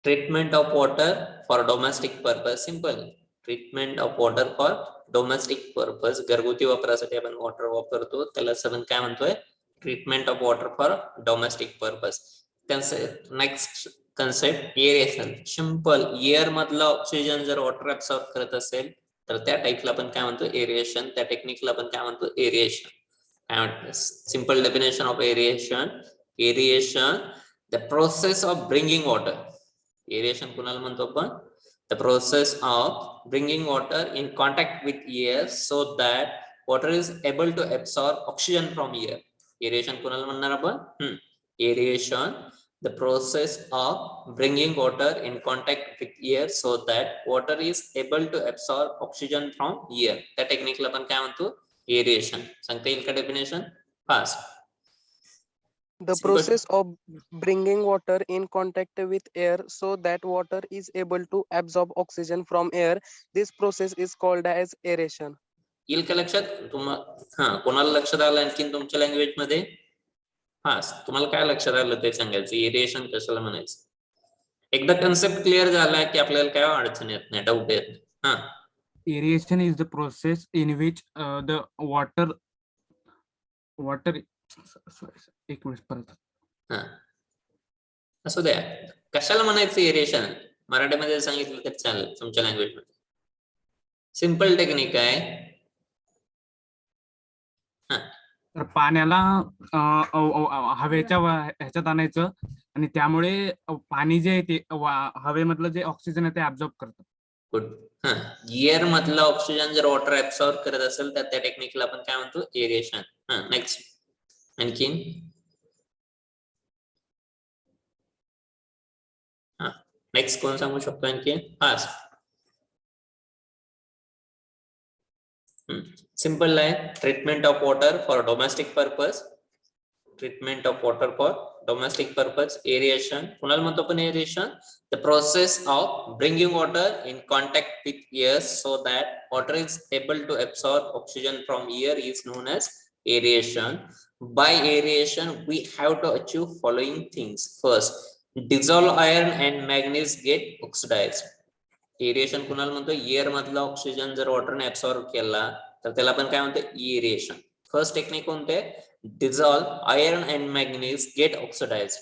Treatment of water for domestic purpose. Simple. Treatment of water for domestic purpose. घरगुती वापरासाठी आपण water वापरतो त्याला आपण काय म्हणतोय? Treatment of water for domestic purpose. Next concept aeration. Simple. Air मधला ऑक्सिजन जर वॉटर ऍब्सॉर्ब करत असेल तर त्या टाइपला आपण काय म्हणतो? एरिएशन. त्या टेक्निकला आपण काय म्हणतो? एरिएशन. काय म्हणतो? Simple definition of aeration. Aeration, the process of bringing water. Aeration कुणाला म्हणतो आपण? The process of bringing water in contact with air so that water is able to absorb oxygen from air. Aeration कुणाला म्हणणार आपण? Aeration, the process of bringing water in contact with air so that water is able to absorb oxygen from air. त्या टेक्निकला आपण काय म्हणतो? Aeration. सांगता येईल का definition? Fast. The process of bringing water in contact with air so that water is able to absorb oxygen from air. This process is called as aeration. येईल का लक्षात? कोणाला लक्षात आलं आणखीन तुमच्या लँग्वेज मध्ये? तुम्हाला काय लक्षात आलं ते सांगायचं. एरिएशन कशाला म्हणायचं? एकदा कन्सेप्ट क्लिअर झाला की आपल्याला काय अडचण येत नाही, डाऊट येत नाही. Aeration is the process in which the water एक मिनिट परत. असू द्या. कशाला म्हणायचं एरिएशन? मराठीमध्ये सांगितलं तर चालेल तुमच्या लँग्वेज मध्ये. सिंपल टेक्निक आहे. तर पाण्याला हवेच्या ह्याच्यात आणायचं आणि त्यामुळे पाणी जे आहे ते हवेमधलं जे ऑक्सिजन आहे ते ऍब्झॉर्ब करतं. गुड. एअर मधलं ऑक्सिजन जर वॉटर ऍब्सॉर्ब करत असेल तर त्या टेक्निकला आपण काय म्हणतो? एरिएशन. नेक्स्ट आणखीन नेक्स्ट कोण सांगू शकतो आणखीन? सिंपल आहे. Treatment of water for domestic purpose. Treatment of water for domestic purpose. Aeration कुणाला म्हणतो आपण? Aeration, the process of bringing water in contact with air so that water is able to absorb oxygen from air is known as aeration. By aeration we have to achieve following things. First, dissolve iron and manganese get oxidized. Aeration कुणाला म्हणतो? Air मधला oxygen जर वॉटरने absorb केला तर त्याला आपण काय म्हणतो? एरिएशन. फर्स्ट टेक्निक कोणते? Dissolve iron and manganese get oxidized.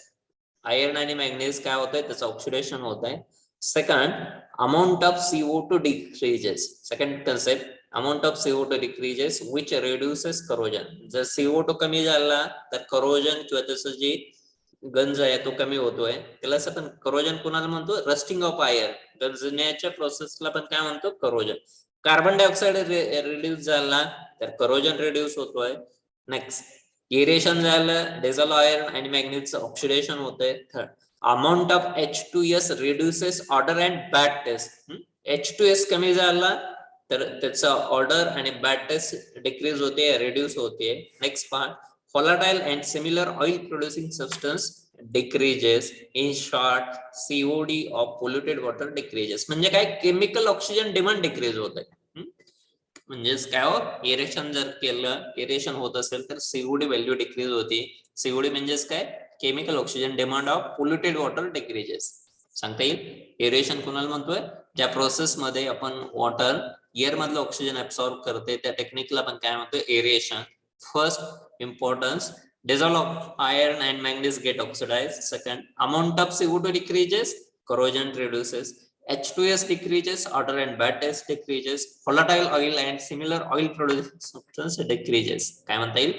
Iron आणि मॅग्नीज काय होत आहे? त्याचं ऑक्सिडेशन होत आहे. Second, amount of CO2 decreases. Second concept, amount of CO2 decreases which reduces corrosion. जर CO2 कमी झाला तर करोजन किंवा त्याचं जे गंज आहे तो कमी होतोय. त्याला आपण करोजन कुणाला म्हणतो? Rusting of iron. गंजण्याच्या प्रोसेसला आपण काय म्हणतो? करोजन. कार्बन डायऑक्साइड रिड्यूस झाला तर करोजन रिड्यूस होतोय. नेक्स्ट, एरेशन झालं, डिझॉल्व आयर्न आणि मॅग्नीजचं ऑक्सिडेशन होतंय. Third, amount of H2S reduces odour and bad taste. H2S कमी झाला तर त्याचा ऑर्डर आणि बॅड टेस्ट डिक्रीज होते, रिड्यूस होते. Next part, volatile and similar oil producing substance decreases. In short, COD of polluted water decreases. म्हणजे काय? Chemical oxygen demand decrease होत आहे. म्हणजेच काय हो? एरेशन जर केलं, एरेशन होत असेल तर COD व्हॅल्यू डिक्रीज होते. COD म्हणजेच काय? Chemical oxygen demand of polluted water decreases. सांगता येईल? एरेशन कुणाला म्हणतोय? ज्या प्रोसेस मध्ये आपण वॉटर एअर मधलं ऑक्सिजन ऍब्सॉर्ब करते त्या टेक्निकला आपण काय म्हणतोय? Aeration. First importance, dissolve iron and manganese get oxidized. Second, amount of CO2 decreases, corrosion reduces. H2S decreases, odor and bad taste decreases. Volatile oil and similar oil producing substance decreases. काय म्हणता येईल?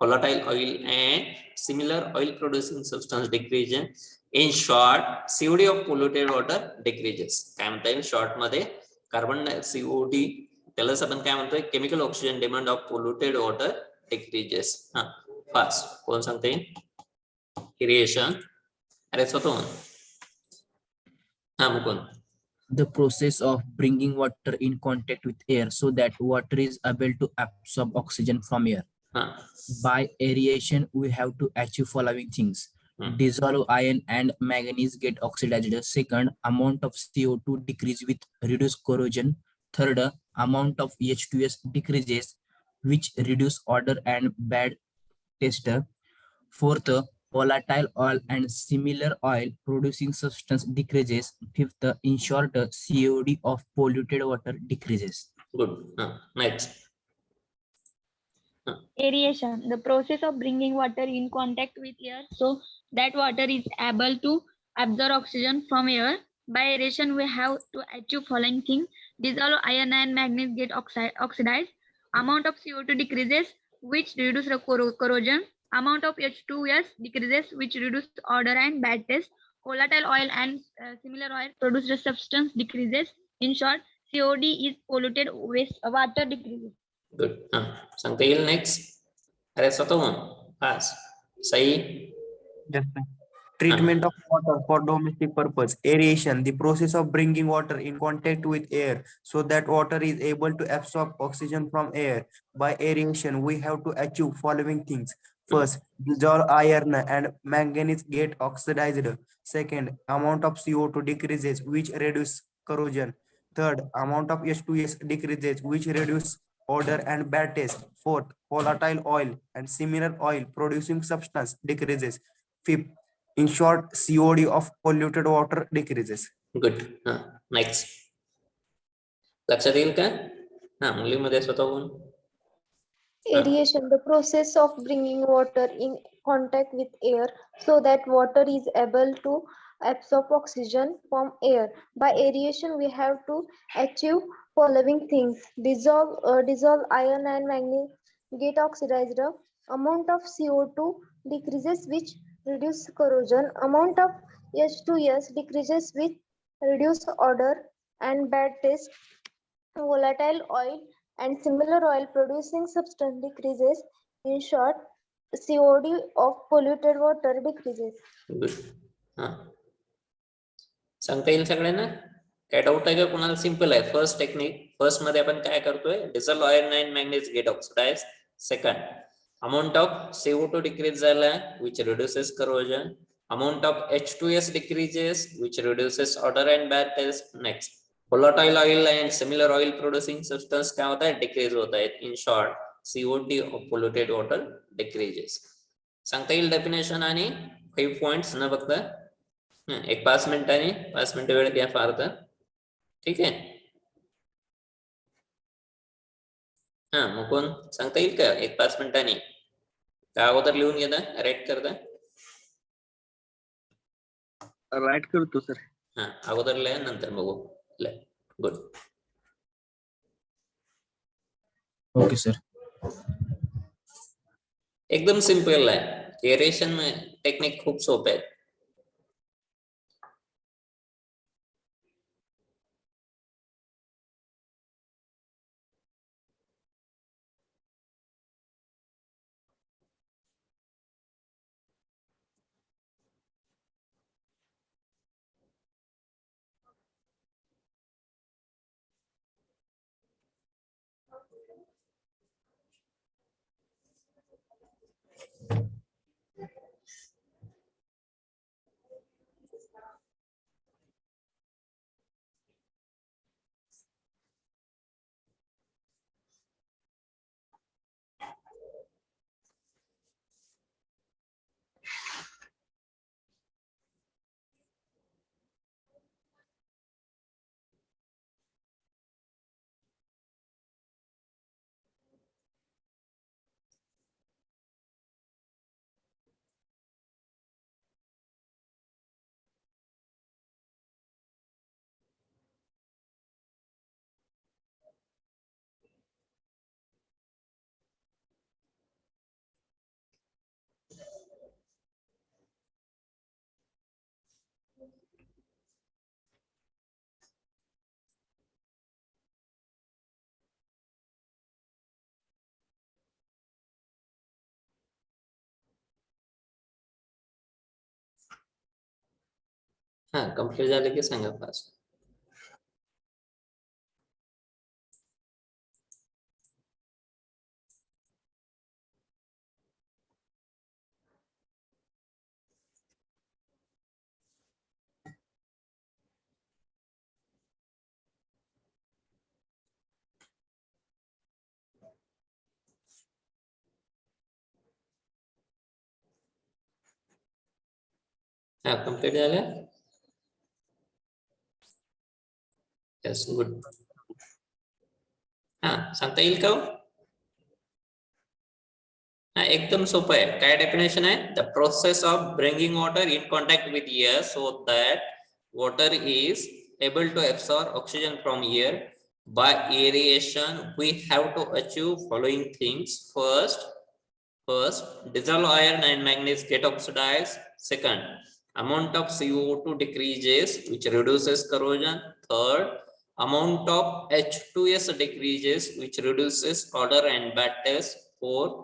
Volatile oil and similar oil producing substance decreases. In short, COD of polluted water decreases. काय म्हणता येईल? Short मध्ये carbon COD त्यालाच आपण काय म्हणतोय? Chemical oxygen demand of polluted water decreases. Fast कोण सांगते? एरिएशन. अरे स्वतः Mukund. The process of bringing water in contact with air so that water is able to absorb oxygen from air. By aeration we have to achieve following things. Dissolve iron and manganese get oxidized. Second, amount of CO2 decrease with reduced corrosion. Third, amount of H2S decreases which reduce odor and bad taste. Fourth, volatile oil and similar oil producing substance decreases. Fifth, in short, COD of polluted water decreases. Good. Next. Aeration, the process of bringing water in contact with air so that water is able to absorb oxygen from air. By aeration, we have to achieve following things. Dissolve iron and manganese get oxidized. Amount of CO2 decreases, which reduce the corrosion. Amount of H2S decreases, which reduce odor and bad taste. Volatile oil and similar oil produce the substance decreases. In short, COD is polluted waste water decreases. Good. सांगता येईल next. अरे स्वतःहून pass. सही. Yes, sir. Treatment of water for domestic purpose. Aeration, the process of bringing water in contact with air so that water is able to absorb oxygen from air. By aeration, we have to achieve following things. First, dissolve iron and manganese get oxidized. Second, amount of CO2 decreases, which reduce corrosion. Third, amount of H2S decreases, which reduce odor and bad taste. Fourth, volatile oil and similar oil producing substance decreases. Fifth, in short, COD of polluted water decreases. Good. Next. लक्षात येईल का? मुलीमध्ये स्वतःहून. Aeration, the process of bringing water in contact with air so that water is able to absorb oxygen from air. By aeration, we have to achieve following things. Dissolve iron and manganese get oxidized. Amount of CO2 decreases, which reduce corrosion. Amount of H2S decreases, which reduce odor and bad taste. Volatile oil and similar oil producing substance decreases. In short, COD of polluted water decreases. Good. सांगता येईल सगळ्यांना? काय doubt आहे का कोणाला? Simple आहे. First technique. First मध्ये आपण काय करतोय? Dissolve iron and manganese get oxidise. Second, amount of CO2 decrease झाला, which reduces corrosion. Amount of H2S decreases, which reduces odor and bad taste. Next, volatile oil and similar oil producing substance क्या होता है? Decrease होता है. In short, COD of polluted water decreases. सांगता येईल definition आणि 5 points न बघता. एक 5 मिनिटांनी 5 मिनिटं वेळ द्या फार तर. ठीक आहे. मग कोण सांगता येईल का? एक 5 मिनिटांनी का अगोदर लिहून घेता? राईट करता? राईट करतो सर. अगोदर लिहा नंतर बघू. गुड. Okay sir. एकदम सिंपल आहे. एरेशन टेक्निक खूप सोपे आहे. कंप्लीट झालं की सांगा फास्ट. हा कम्प्लीट झालं. Yes good. हा सांगता येईल का हो? हा एकदम सोपं आहे. काय डेफिनेशन आहे? The process of bringing water in contact with air so that water is able to absorb oxygen from air. By aeration we have to achieve following things. First, dissolved iron and manganese get oxidized. Second, amount of CO2 decreases, which reduces corrosion. Third, amount of H2S decreases, which reduces odor and bad taste. Fourth,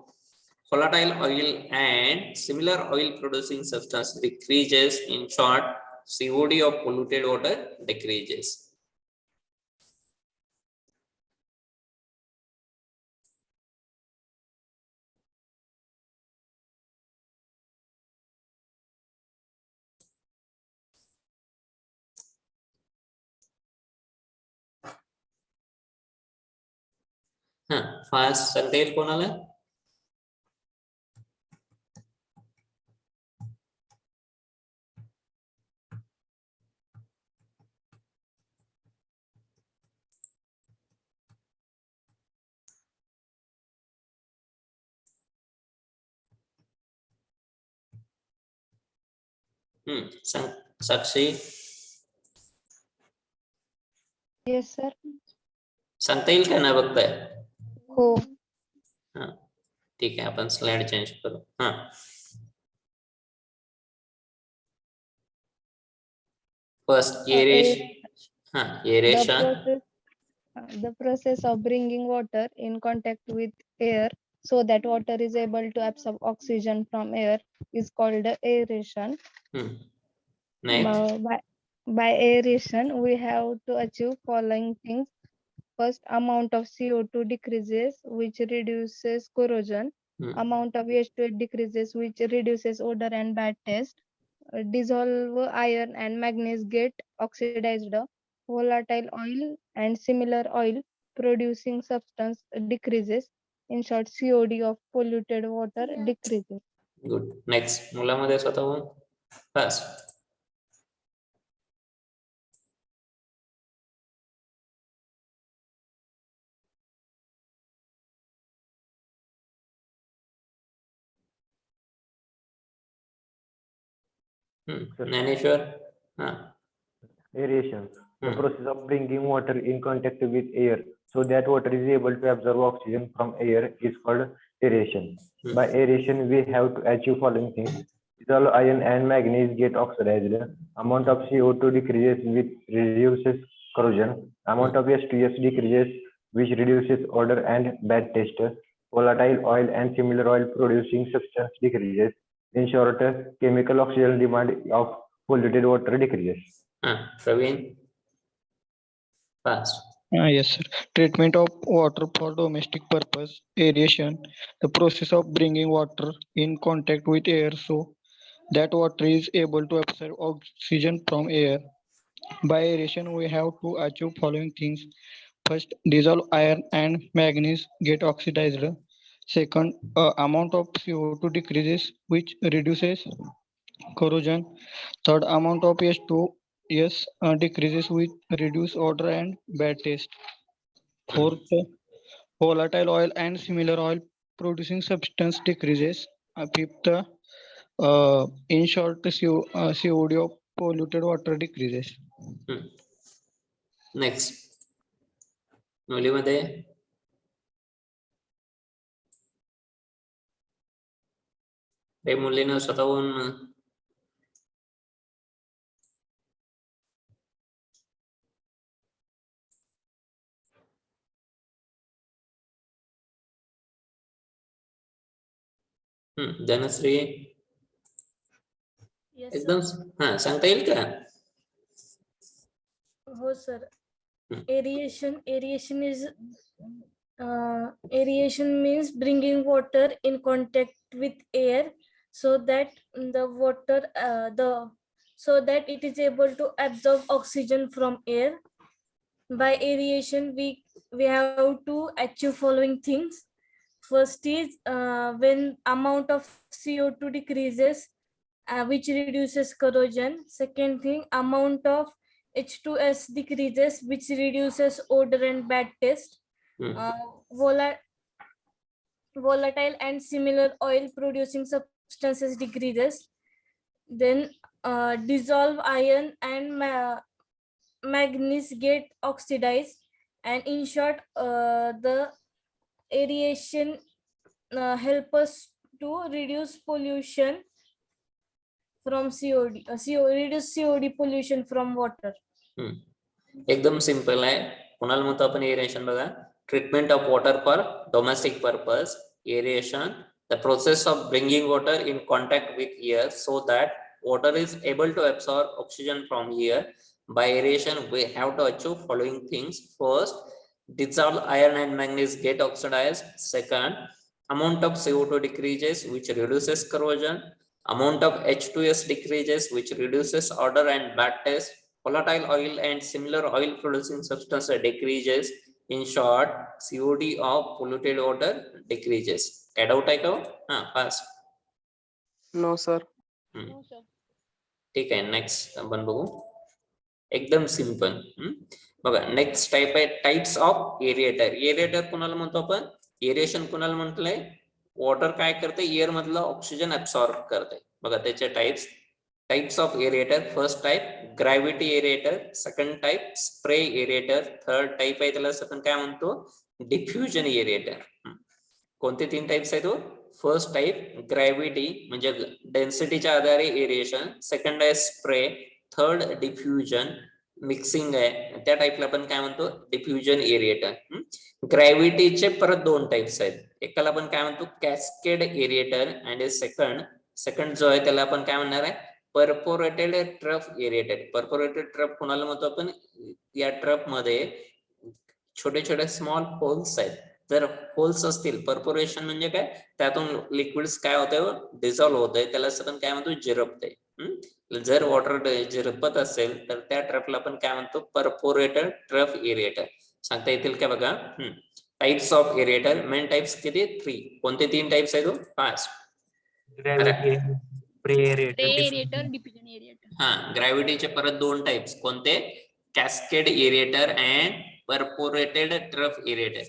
volatile oil and similar oil producing substance decreases. In short, COD of polluted water decreases. Fast सांगता येईल कोणाला? सांग साक्षी. Yes, sir. सांगता येईल का? ना बघताय? हो. हा ठीक आहे, आपण स्लाइड चेंज करू. हा फर्स्ट एरेशन. हा aeration. The process of bringing water in contact with air so that water is able to absorb oxygen from air is called aeration. Next. By aeration, we have to achieve following things. First, amount of CO2 decreases, which reduces corrosion. Amount of H2 decreases, which reduces odor and bad taste. Dissolve iron and manganese get oxidized. Volatile oil and similar oil producing substance decreases. In short, COD of polluted water decreases. Good. Next. मुलामध्ये स्वतःहून fast. Dnyaneshwar. हा Aeration, the process of bringing water in contact with air so that water is able to absorb oxygen from air is called aeration. By aeration, we have to achieve following things. Dissolved iron and manganese get oxidized. Amount of CO2 decreases, which reduces corrosion. Amount of H2S decreases, which reduces odor and bad taste. Volatile oil and similar oil producing substance decreases. In short, chemical oxygen demand of polluted water decreases. Praveen fast. Yes, sir. Treatment of water for domestic purpose, aeration, the process of bringing water in contact with air so that water is able to absorb oxygen from air. By aeration, we have to achieve following things. First, dissolved iron and manganese get oxidized. Second, amount of CO2 decreases, which reduces corrosion. Third, amount of H2S decreases with reduced odor and bad taste. Fourth, volatile oil and similar oil producing substance decreases. Fifth, in short, COD of polluted water decreases. Next. मुलीमध्ये ते मुलीनं स्वतःहून धनश्री. एकदम हा सांगता येईल का? हो sir. Aeration is aeration means bringing water in contact with air so that the water so that it is able to absorb oxygen from air. By aeration, we have to achieve following things. First is when amount of CO2 decreases which reduces corrosion. Second thing, amount of H2S decreases, which reduces odor and bad taste. Volatile and similar oil producing substances decreases. Then dissolve iron and manganese get oxidized. And in short, the aeration help us to reduce pollution from COD, reduce COD pollution from water. एकदम simple आहे. कोणाला म्हणतो आपण aeration बघा. Treatment of water for domestic purpose. Aeration, the process of bringing water in contact with air so that water is able to absorb oxygen from air. By aeration we have to achieve following things. First, dissolved iron and manganese get oxidized. Second, amount of CO2 decreases, which reduces corrosion. Amount of H2S decreases, which reduces odor and bad taste. Volatile oil and similar oil producing substance decreases. In short, COD of polluted water decreases. काय doubt आहे का? Fast. No, sir. ठीक आहे. Next आपण बघू. एकदम simple. बघा next type आहे टाइप्स ऑफ एरिएटर. एरिएटर कोणाला म्हणतो आपण? एरिएशन कोणाला म्हटलंय? वॉटर काय करते? एअर मधलं ऑक्सिजन ऍब्सॉर्ब करते. बघा त्याचे types of aerator. First type gravity aerator. Second type spray aerator. Third type आहे त्याला आपण काय म्हणतो? Diffusion aerator. कोणते 3 टाइप्स आहेत? फर्स्ट टाइप ग्रॅव्हिटी म्हणजे डेन्सिटीच्या आधारे एरिएशन. सेकंड आहे स्प्रे. थर्ड डिफ्युजन मिक्सिंग आहे. त्या टाइपला आपण काय म्हणतो? Diffusion aerator. ग्रॅव्हिटीचे परत 2 टाइप्स आहेत. एकाला आपण काय म्हणतो? Cascade aerator. अँड सेकंड जो आहे त्याला आपण काय म्हणणार आहे? Perforated trough aerator. Perforated trough कोणाला म्हणतो आपण? या ट्रफ मध्ये छोटे छोटे स्मॉल होल्स आहेत. जर होल्स असतील, परफोरेशन म्हणजे काय? त्यातून लिक्विड्स काय होतंय? डिझॉल्व्ह होतंय. त्याला आपण काय म्हणतो? जिरपतंय. जर वॉटर जिरपत असेल तर त्या ट्रफला आपण काय म्हणतो? Perforated trough aerator. सांगता येतील का बघा? Types of aerator. Main types किती? 3. कोणते 3 टाइप्स आहेत? फास्ट. ग्रॅव्हिटीचे परत 2 टाइप्स. कोणते? Cascade aerator and perforated trough aerator.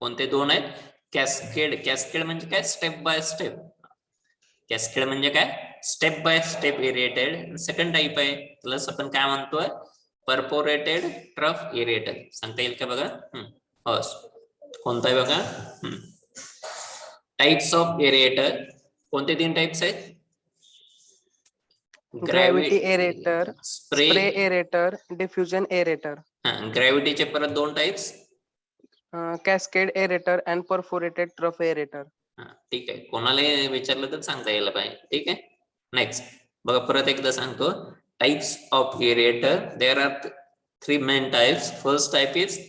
कोणते 2 आहेत? कॅस्केड म्हणजे काय? Step by step. कॅस्केड म्हणजे काय? Step by step aerated. Second type आहे प्लस आपण काय म्हणतोय? Perforated trough aerator. सांगता येईल का बघा? कोणता आहे बघा? Types of aerator. कोणते 3 टाइप्स आहेत? Gravity aerator, spray aerator, diffusion aerator. ग्रॅव्हिटीचे परत 2 types. Cascade aerator and perforated trough aerator. ठीक आहे. कोणाला विचारलं तर सांगता यायला पाहिजे. ठीक आहे. नेक्स्ट बघा परत एकदा सांगतो. Types of aerator. There are 3 main types. First type is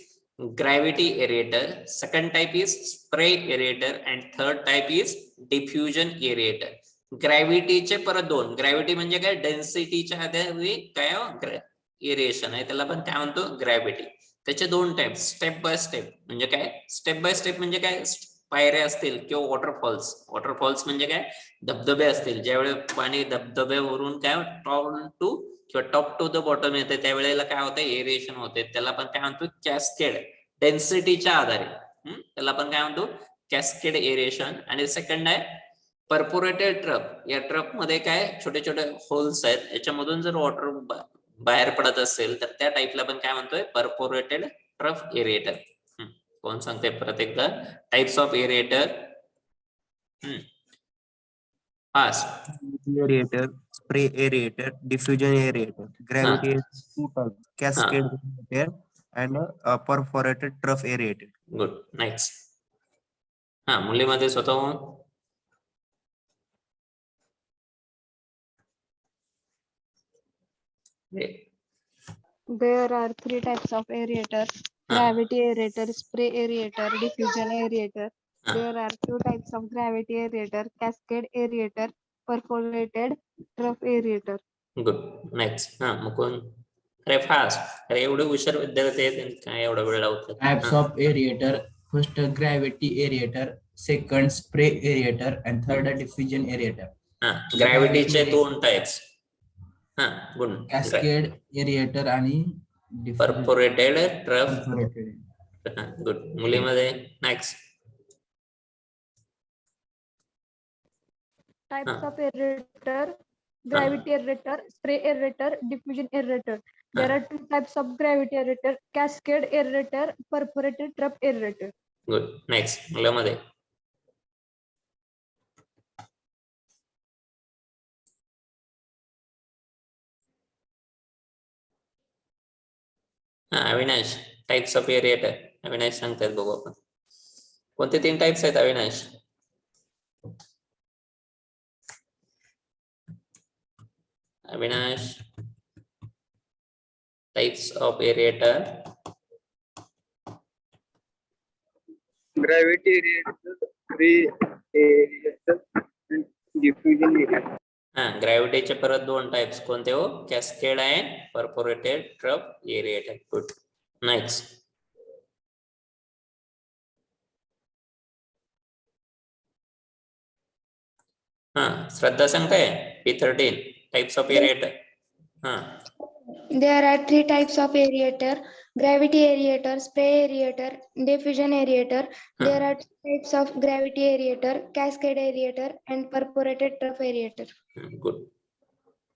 gravity aerator. Second type is spray aerator and third type is diffusion aerator. ग्रॅव्हिटीचे परत 2. ग्रॅव्हिटी म्हणजे काय? डेन्सिटीच्या आधारे काय एरिएशन आहे त्याला आपण काय म्हणतो? ग्रॅव्हिटी. त्याचे 2 टाइप. स्टेप बाय स्टेप म्हणजे काय? स्टेप बाय स्टेप म्हणजे काय? पायऱ्या असतील किंवा वॉटरफॉल्स. वॉटरफॉल्स म्हणजे काय? धबधबे असतील. ज्यावेळेस पाणी धबधब्यावरून काय टॉप टू द बॉटम येते त्यावेळेला काय होतं? एरिएशन होते. त्याला आपण काय म्हणतो? कॅस्केड. डेन्सिटीच्या आधारे त्याला आपण काय म्हणतो? Cascade aeration. आणि सेकंड आहे परफोरेटेड ट्रफ. या ट्रफ मध्ये काय? छोटे छोटे होल्स आहेत. याच्यामधून जर वॉटर बाहेर पडत असेल तर त्या टाइपला आपण काय म्हणतोय? Perforated trough aerator. कोण सांगते परत एकदा? Types of aerator. First. Aerator, spray aerator, diffusion aerator. Gravity 2 type. Cascade aerator and perforated trough aerator. Good. Next. मुलीमध्ये स्वतः There are 3 types of aerator: gravity aerator, spray aerator, diffusion aerator. There are 2 types of gravity aerator: cascade aerator, perforated trough aerator. Good. Next. Mukund. अरे fast. अरे एवढे हुशार विद्यार्थी आहेत काय एवढा वेळ लावतात? Types of aerator. First gravity aerator, second spray aerator, and third diffusion aerator. ग्रॅव्हिटीचे 2 टाइप्स. गुड. कॅस्केड एरिएटर आणि परफोरेटेड ट्रफ. perforated. गुड. मुलीमध्ये next. Types of aerator, gravity aerator, spray aerator, diffusion aerator. There are 2 types of gravity aerator, cascade aerator, perforated trough aerator. Good. Next. मुलामध्ये Avinash, types of aerator. Avinash सांगतात बघू आपण. कोणते 3 types आहेत Avinash? Avinash, types of aerator. Gravity aerator, spray aerator, and diffusion aerator. ग्रॅव्हिटीचे परत 2 types कोणते हो? Cascade and perforated trough aerator. Good. Next. Shraddha सांगताय P13 types of aerator. There are 3 types of aerator, gravity aerator, spray aerator, diffusion aerator. There are 2 types of gravity aerator, cascade aerator, and perforated trough aerator. Good.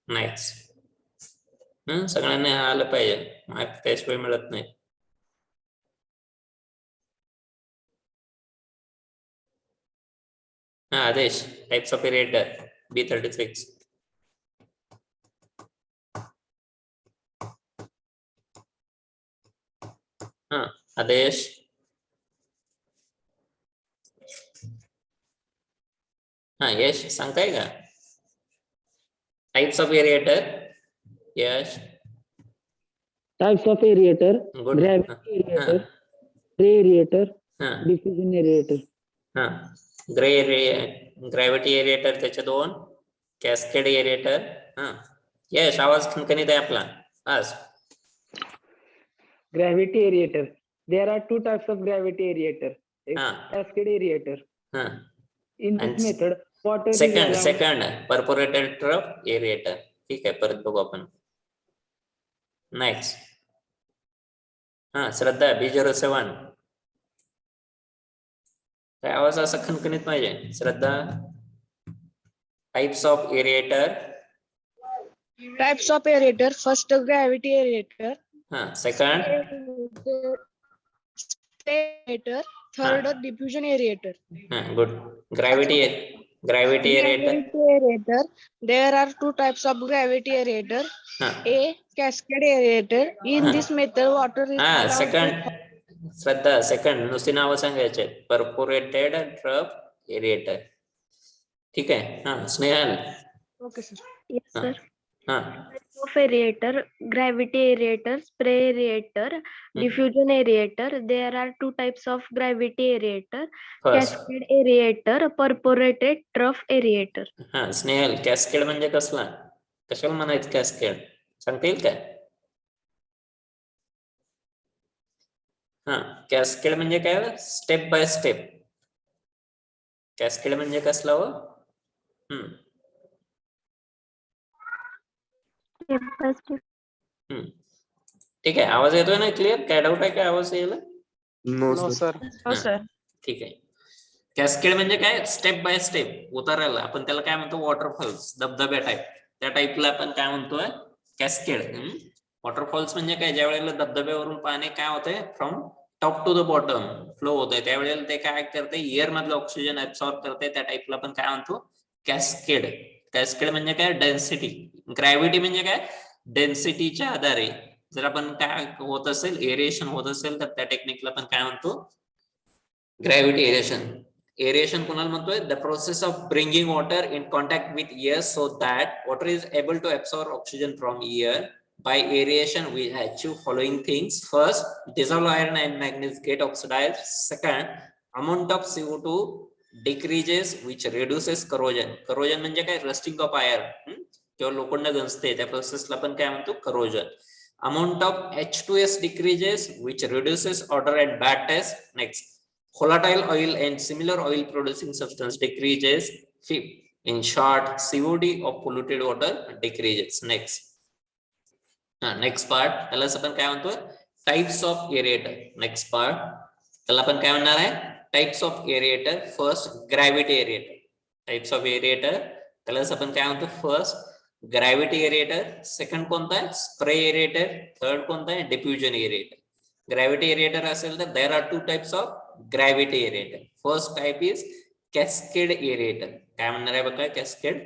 Next. सगळ्यांना आलं पाहिजे, mark त्याशिवाय मिळत नाही. आदेश, types of एरिएटर B36. आदेश. यश सांगताय का? Types of aerator. Yash. Types of aerator, good. gravity aerator, spray aerator, diffusion aerator. Gravity aerator त्याचे 2, कॅस्केड एरिएटर. यश, आवाज खणखणीत आहे आपला आज. Gravity aerator. There are 2 types of gravity aerator. Cascade aerator. In this method, water is allowed. Second perforated trough aerator. ठीक आहे, परत बघू आपण. नेक्स्ट. श्रद्धा B07. काय आवाज असा खणखणीत पाहिजे. Shraddha, types of aerator. Types of aerator, first gravity aerator, second aerator, third diffusion aerator. Good. Gravity aerator. Gravity aerator, there are 2 types of gravity aerator, A, cascade aerator. In this method, water is allowed to- second Shraddha, second नुसती नावं सांगायचे. Perforated trough aerator. ठीक आहे. Snehal. Okay, sir. Yes, sir. Of aerator, gravity aerator, spray aerator, diffusion aerator. There are 2 types of gravity aerator, first. cascade aerator, perforated trough aerator. Snehal, cascade म्हणजे कसला? कशाला म्हणायचं cascade? सांगता येईल काय? कॅस्केड म्हणजे काय? Step by step. कॅस्केड म्हणजे कसला हो? ठीक आहे. आवाज येतोय ना क्लिअर? काय डाऊट आहे? काय आवाज यायला? No No, sir. sir. ठीक आहे. कॅस्केड म्हणजे काय? स्टेप बाय स्टेप उतारायला आपण त्याला काय म्हणतो? वॉटरफॉल्स, धबधब्या टाईप. त्या टाईपला आपण काय म्हणतोय? कॅस्केड. वॉटरफॉल्स म्हणजे काय? ज्या वेळेला धबधब्यावरून पाणी काय होतंय, from top to the bottom flow होतंय, त्यावेळेला ते काय करते? एअर मधलं ऑक्सिजन ऍब्सॉर्ब करते. त्या टाईपला आपण काय म्हणतो? कॅस्केड. कॅस्केड म्हणजे काय? डेन्सिटी. ग्रॅव्हिटी म्हणजे काय? डेन्सिटीच्या आधारे जर आपण काय होत असेल, एरिएशन होत असेल, तर त्या टेक्निकला आपण काय म्हणतो? Gravity aeration. एरिएशन कोणाला म्हणतोय? The process of bringing water in contact with air so that water is able to absorb oxygen from air. By aeration, we achieve following things. First, dissolved iron and manganese get oxidized. Second, amount of CO2 decreases, which reduces corrosion. Corrosion म्हणजे काय? Rusting of iron किंवा लोखंड गंजते, त्या प्रोसेसला आपण काय म्हणतो? corrosion. Amount of H2S decreases, which reduces odor and bad taste. Next, volatile oil and similar oil producing substance decreases. Fifth, In short, COD of polluted water decreases. Next part, त्याला आपण काय म्हणतोय, types of aerator. Next part, त्याला आपण काय म्हणणार आहे, types of aerator. First gravity aerator. Types of aerator त्याला आपण काय म्हणतो, फर्स्ट ग्रॅव्हिटी एरिएटर. सेकंड कोणता आहे, स्प्रे एरिएटर. थर्ड कोणता आहे, डिफ्युजन एरिएटर. ग्रॅव्हिटी एरिएटर असेल तर there are two types of gravity aerator. First type is cascade aerator. काय म्हणणार आहे बघा, कॅस्केड.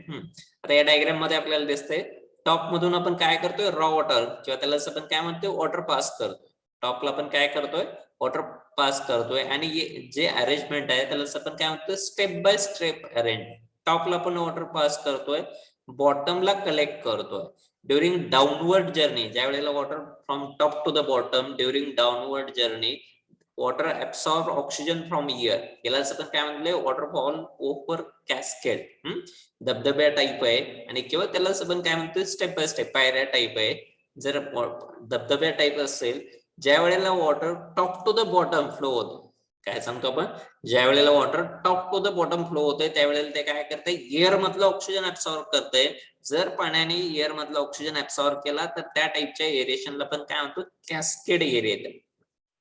आता या डायग्राम मध्ये आपल्याला दिसतंय, टॉप मधून आपण काय करतोय, रॉ वॉटर किंवा त्याला आपण काय म्हणतोय, वॉटर पास करतोय. टॉपला आपण काय करतोय, वॉटर पास करतोय. आणि जे अरेंजमेंट आहे त्याला आपण काय म्हणतोय, स्टेप बाय स्टेप अरेंज. टॉपला आपण वॉटर पास करतोय, बॉटमला कलेक्ट करतोय. ड्युरिंग डाउनवर्ड जर्नी, ज्या वेळेला water from top to the bottom, during downward journey water absorb oxygen from air. याला आपण काय म्हणले, वॉटरफॉल ओव्हर कॅस्केड. धबधब्या टाईप आहे. आणि किंवा त्याला आपण काय म्हणतोय, स्टेप बाय स्टेप पायऱ्या टाईप आहे. जर धबधब्या टाईप असेल, ज्या वेळेला water top to the bottom flow होतो, काय सांगतो आपण, ज्या वेळेला water top to the bottom flow होतोय त्यावेळेला ते काय करतंय, एअर मधलं ऑक्सिजन ऍब्सॉर्ब करतंय. जर पाण्याने एअर मधलं ऑक्सिजन ऍब्सॉर्ब केला तर त्या टाईपच्या एरिएशनला पण काय म्हणतो, कॅस्केड एरिएटर.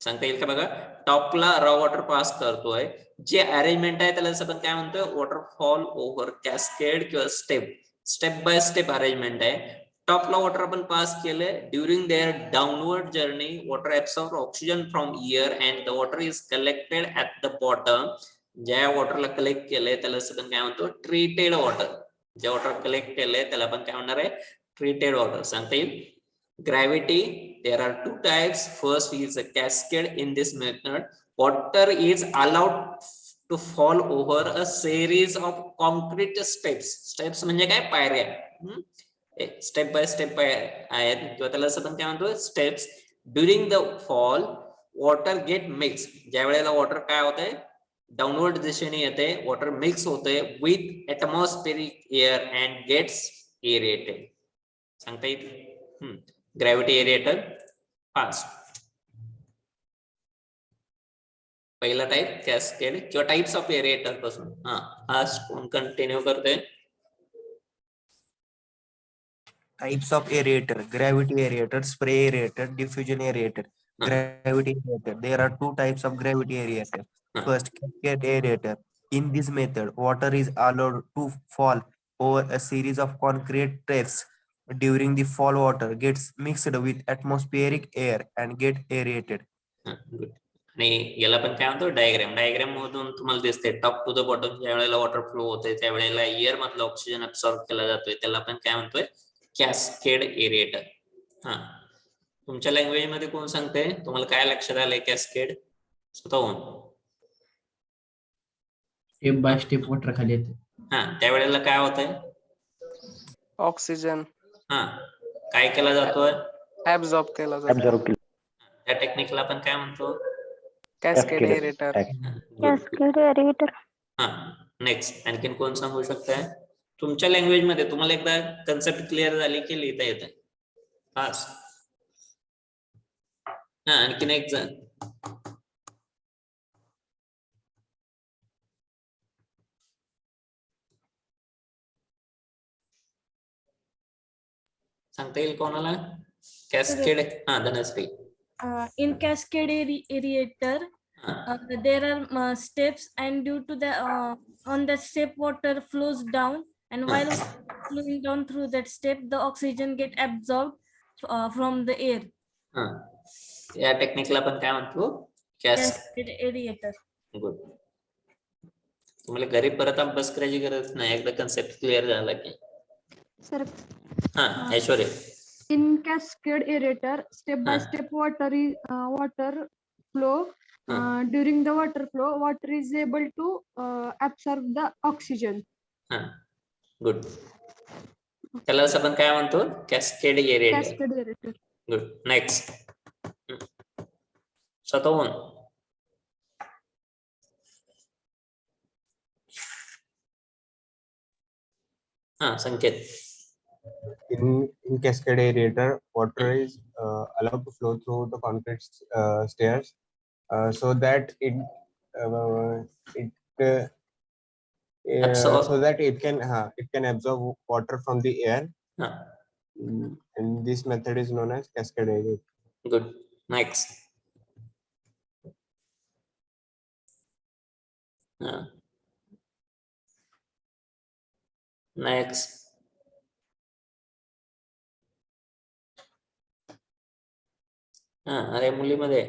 सांगता येईल का बघा, टॉपला रॉ वॉटर पास करतोय, जे अरेंजमेंट आहे त्याला आपण काय म्हणतोय, वॉटरफॉल ओव्हर कॅस्केड किंवा स्टेप बाय स्टेप अरेंजमेंट आहे. टॉपला वॉटर आपण पास केले, during their downward journey water absorb oxygen from air and the water is collected at the bottom. ज्या वॉटरला कलेक्ट केलंय त्याला आपण काय म्हणतो, ट्रीटेड वॉटर. जे वॉटर कलेक्ट केलंय त्याला आपण काय म्हणणार आहे, ट्रीटेड वॉटर. सांगता येईल. Gravity, there are two types. First is a cascade. In this method, water is allowed to fall over a series of concrete steps. Steps म्हणजे काय, पायऱ्या. स्टेप बाय स्टेप आहेत किंवा त्याला आपण काय म्हणतो, steps. During the fall water get mix. ज्या वेळेला वॉटर काय होतंय, डाउनवर्ड दिशेने येते, वॉटर मिक्स होते with atmospheric air and gets aerated. सांगता येईल. Gravity aerator first. पहिला टाइप कॅस्केड किंवा टाइप्स ऑफ एरिएटर पासून. फास्ट कंटिन्यू करते. Types of aerator: gravity aerator, spray aerator, diffusion aerator. Gravity aerator, there are two types of gravity aerator. First, cascade aerator. In this method, water is allowed to fall over a series of concrete steps. During the fall, water gets mixed with atmospheric air and get aerated. आणि याला पण काय म्हणतो, diagram मधून तुम्हाला दिसते, top to the bottom ज्या वेळेला वॉटर फ्लो होतोय त्यावेळेला एअर मधला ऑक्सिजन ऍब्सॉर्ब केला जातोय, त्याला आपण काय म्हणतोय, कॅस्केड एरिएटर. तुमच्या लँग्वेज मध्ये कोण सांगते, तुम्हाला काय लक्षात आलंय, कॅस्केड स्वतःहून. स्टेप बाय स्टेप वॉटर खाली येते. त्यावेळेला काय होतंय, ऑक्सिजन काय केला जातोय, ऍब्सॉर्ब केला जातो. त्या टेक्निकला आपण काय म्हणतो, कॅस्केड एरेटर. नेक्स्ट आणखीन कोण सांगू शकताय, तुमच्या लँग्वेज मध्ये तुम्हाला एकदा कन्सेप्ट क्लिअर झाली की लिहिता येत आहे. आणखीन एक जण. सांगता येईल कोणाला, cascade. Dhanashree. In cascade aerator, there are steps, and due to the on the step water flows down, and while flowing down through that step, the oxygen get absorbed from the air. या टेक्निकला आपण काय म्हणतो, Cascade aerator. Good. तुम्हाला घरी परत अभ्यास करायची गरज नाही, एकदा कन्सेप्ट क्लिअर झाला की. Sir, Aishwarya. in cascade aerator, step by step water flow. During the water flow, water is able to absorb the oxygen. Good. त्याला आपण काय म्हणतो, cascade aerator. Cascade aerator. Good. Next स्वतःहून. Sanket. In cascade aerator, water is allowed to flow through the concrete stairs so that it Absorb. so that it can absorb water from the air. And this method is known as cascade aerator. Good. Next. Next. अरे मुलीमध्ये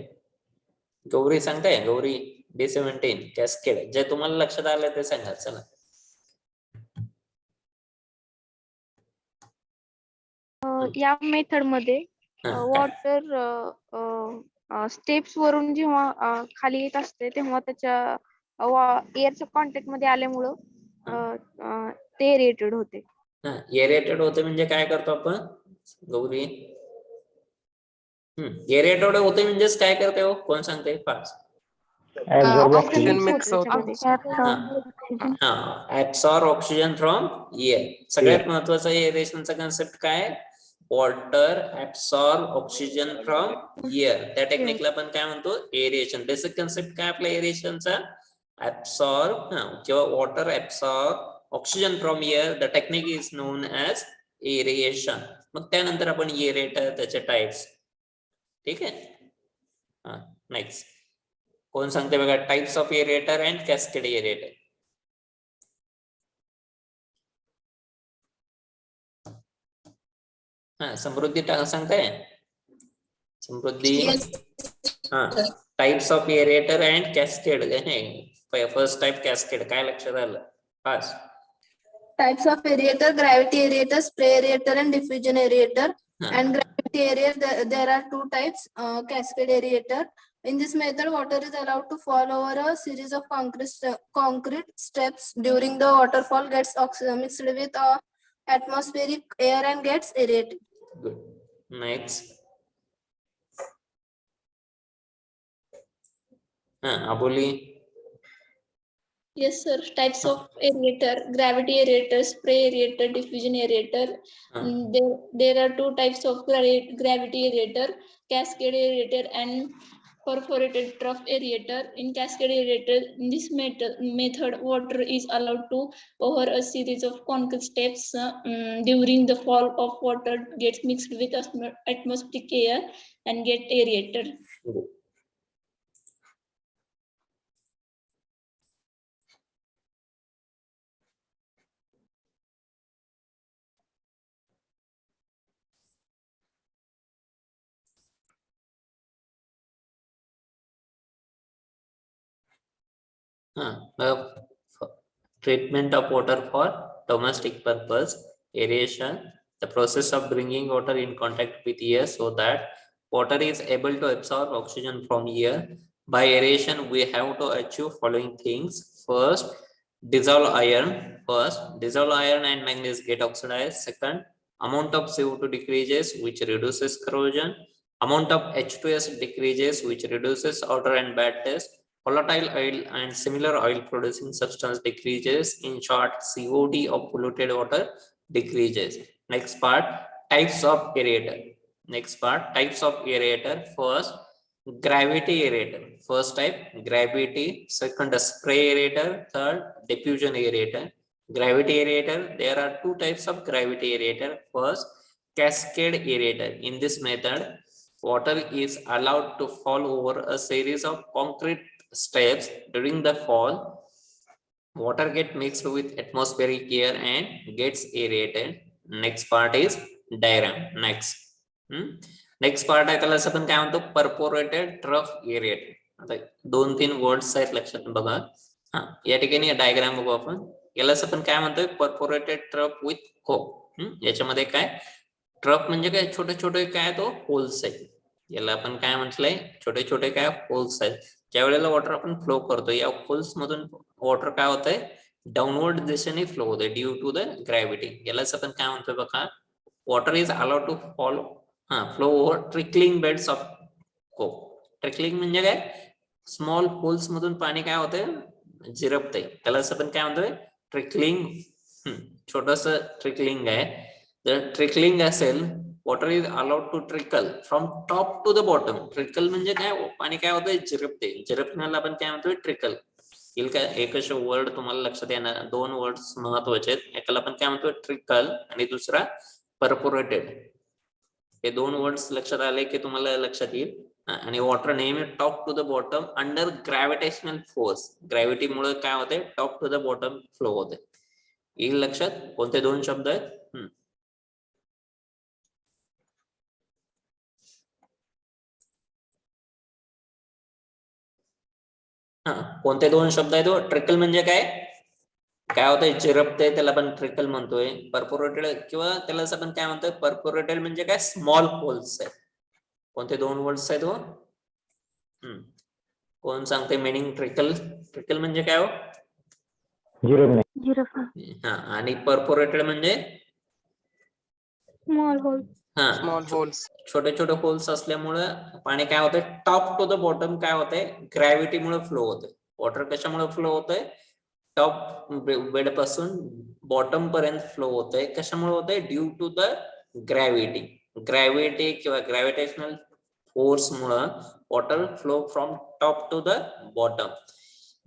गौरी सांगताय, Gauri D17 cascade, जे तुम्हाला लक्षात आलं ते सांगा. चला. या मेथड मध्ये वॉटर स्टेप्स वरून जेव्हा खाली येत असते तेव्हा त्याच्या एअरच्या कॉन्टॅक्ट मध्ये आल्यामुळं ते एरेटेड होते. एरेटेड होते म्हणजे काय करतो आपण गौरी? एरेटेड होते म्हणजेच काय करते हो, कोण सांगते? Fast. Absorb oxygen from air. सगळ्यात महत्वाचा एरेशनचा कन्सेप्ट काय? Water absorb oxygen from air. त्या टेक्निकला आपण काय म्हणतो? एरेशन. बेसिक कन्सेप्ट काय आपल्या एरेशनचा? ऍब्सॉर्ब किंवा water absorb oxygen from air. The technique is non as aeration. मग त्यानंतर आपण एरेटर, त्याचे टाइप्स. ठीक आहे. नेक्स्ट कोण सांगते बघा? Types of aerator and cascade aerator. Samruddhi सांगताय? Samruddhi. Types of aerator and cascade. First type cascade. काय लक्षात आलं? First. Types of aerator: gravity aerator, spray aerator, and diffusion aerator. And gravity aerator, there are two types. Cascade aerator. In this method, water is allowed to fall over a series of concrete steps. During the waterfall, gets mixed with atmospheric air and gets aerated. Good. Next. Abuli. Yes, sir. Types of aerator: gravity aerator, spray aerator, diffusion aerator. There are two types of gravity aerator: cascade aerator and perforated trough aerator. In cascade aerator, in this method, water is allowed to over a series of concrete steps. During the fall of water, gets mixed with atmospheric air and get aerated. Treatment of water for domestic purpose. Aeration, the process of bringing water in contact with air so that water is able to absorb oxygen from air. By aeration, we have to achieve following things. First, dissolve iron. Dissolve iron and manganese get oxidized. Second, amount of CO2 decreases, which reduces corrosion. Amount of H2S decreases, which reduces odor and bad taste. Volatile oil and similar oil producing substance decreases. In short, COD of polluted water decreases. Next part, types of aerator. First, gravity aerator. First type, gravity. Second, spray aerator. Third, diffusion aerator. Gravity aerator, there are two types of gravity aerator. First, cascade aerator. In this method, water is allowed to fall over a series of concrete steps. During the fall, water gets mixed with atmospheric air and gets aerated. Next part is diagram. Next part आहे त्याला आपण काय म्हणतो? Perforated trough aerator. आता 2-3 words आहेत लक्षात बघा. या ठिकाणी डायग्राम बघू आपण. याला आपण काय म्हणतोय? Perforated trough with hope. याच्यामध्ये काय? ट्रफ म्हणजे काय? छोटे छोटे काय तो होल्स आहेत. याला आपण काय म्हटलंय? छोटे छोटे काय होल्स आहेत. ज्या वेळेला वॉटर आपण फ्लो करतो, या होल्स मधून वॉटर काय होतंय? डाऊनवर्ड दिशेने फ्लो होतंय ड्यू टू द ग्रॅव्हिटी. यालाच आपण काय म्हणतोय बघा? Water is allowed to flow over trickling beds of coke. Trickling म्हणजे काय? स्मॉल होल्स मधून पाणी काय होतंय? झिरपतंय. त्यालाच आपण काय म्हणतोय? ट्रिकलिंग. छोटस ट्रिकलिंग आहे. जर ट्रिकलिंग असेल, water is allowed to trickle from top to the bottom. Trickle म्हणजे काय? पाणी काय होतंय? झिरपते. झिरपण्याला आपण काय म्हणतोय? ट्रिकल. येईल का? एकच वर्ड तुम्हाला लक्षात येणार, दोन वर्ड्स महत्वाचे आहेत. एकाला आपण काय म्हणतो ट्रिकल आणि दुसरा परपोरेटेड. हे दोन वर्ड्स लक्षात आले की तुम्हाला लक्षात येईल. आणि वॉटर नेहमी top to the bottom under gravitational force, gravity मुळे काय होते, top to the bottom flow होते. येईल लक्षात? कोणते दोन शब्द आहेत? कोणते दोन शब्द आहेत? ट्रिकल म्हणजे काय होतंय, चिरपते, त्याला आपण ट्रिकल म्हणतोय. परपोरेटेड किंवा त्याला आपण काय म्हणतोय, परपोरेटेड म्हणजे काय, स्मॉल होल्स आहेत. कोणते दोन वर्ड्स आहेत? कोण सांगते मिनिंग? ट्रिकल म्हणजे काय हो? आणि परपोरेटेड म्हणजे स्मॉल होल. Small holes. छोटे छोटे होल्स असल्यामुळे पाणी काय होतंय, टॉप टू द बॉटम काय होतंय, ग्रॅव्हिटीमुळे फ्लो होतंय. वॉटर कशामुळे फ्लो होतंय, टॉप बेड पासून बॉटम पर्यंत फ्लो होतंय. कशामुळे होतंय, ड्यू टू द ग्रॅव्हिटी किंवा ग्रॅव्हिटेशनल फोर्स मुळे water flow from top to the bottom.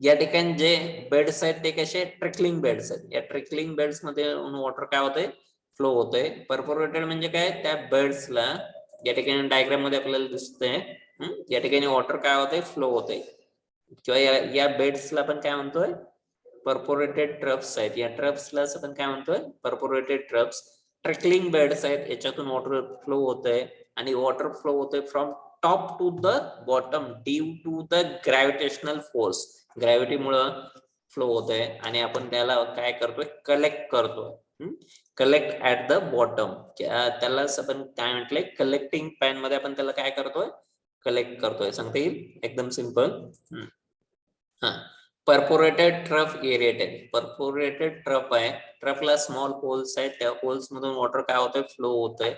या ठिकाणी जे बेड्स आहेत ते कसे, ट्रिकलिंग बेड्स आहेत. या ट्रिकलिंग बेड्स मध्ये वॉटर काय होतंय, फ्लो होतोय. परपोरेटेड म्हणजे काय, त्या बेड्सला, या ठिकाणी डायग्राम मध्ये आपल्याला दिसतंय, या ठिकाणी वॉटर काय होतंय, फ्लो होतंय. किंवा या बेड्सला आपण काय म्हणतोय, परपोरेटेड ट्रप्स आहेत. या ट्रप्सला आपण काय म्हणतोय, परपोरेटेड ट्रप्स. ट्रिकलिंग बेड्स आहेत, याच्यातून वॉटर फ्लो होतंय आणि वॉटर फ्लो होतंय from top to the bottom due to the gravitational force. ग्रॅव्हिटीमुळे फ्लो होतंय आणि आपण त्याला काय करतोय, कलेक्ट करतोय. कलेक्ट ऍट द बॉटम, त्याला आपण काय म्हटलंय, कलेक्टिंग पॅन मध्ये आपण त्याला काय करतोय, कलेक्ट करतोय. सांगता येईल? एकदम simple. Perforated trough aerated. Perforated trough आहे, ट्रफला स्मॉल होल्स आहेत, त्या होल्स मधून वॉटर काय होतंय, फ्लो होतंय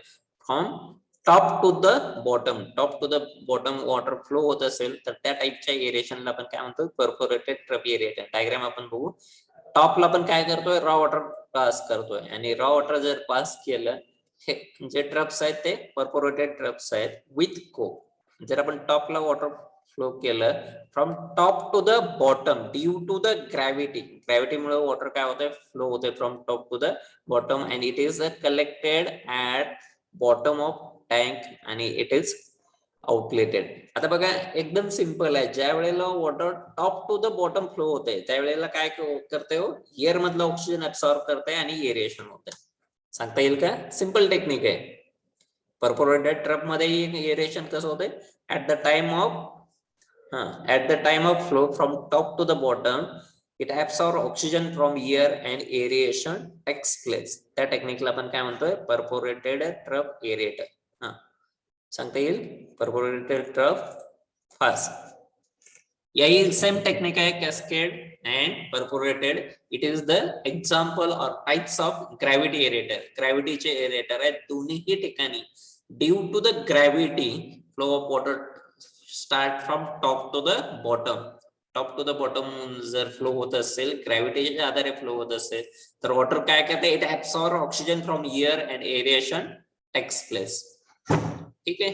from top to the bottom. Top to the bottom water flow होत असेल तर त्या टाइपच्या एरिएशनला आपण काय म्हणतो, परपोरेटेड ट्रफ एरिएटेड. डायग्राम आपण बघू. टॉपला आपण काय करतोय, रॉ वॉटर पास करतोय आणि रॉ वॉटर जर पास केलं, हे जे ट्रप्स आहेत ते परपोरेटेड ट्रप्स आहेत विथ को. जर आपण टॉपला वॉटर फ्लो केलं from top to the bottom due to the ग्रॅव्हिटीमुळे वॉटर काय होतंय, फ्लो होतंय from top to the bottom and it is collected at bottom of tank आणि इट इज आउटलेटेड. आता बघा एकदम सिंपल आहे. ज्या वेळेला water top to the bottom flow होते त्यावेळेला काय करते हो, एअर मधलं ऑक्सिजन ऍब्सॉर्ब करते आणि एरिएशन होते. सांगता येईल का? सिंपल टेक्निक आहे. परपोरेटेड ट्रप मध्ये एरिएशन कसं होतंय, at the time of flow from top to the bottom it absorb oxygen from air and aeration takes place. त्या टेक्निकला आपण काय म्हणतोय, परपोरेटेड ट्रप एरिएटर. सांगता येईल? Perforated trough first. यही सेम टेक्निक है, cascade and perforated. It is the example और टाइप्स ऑफ ग्रॅव्हिटी एरेटर. ग्रॅव्हिटीचे एरेटर आहेत दोन्ही ठिकाणी. Due to the gravity flow of water start from top to the bottom. Top to the bottom जर flow होत असेल, ग्रॅव्हिटीच्या आधारे फ्लो होत असेल तर वॉटर काय करते, it absorb oxygen from air and aeration takes place. ठीक है.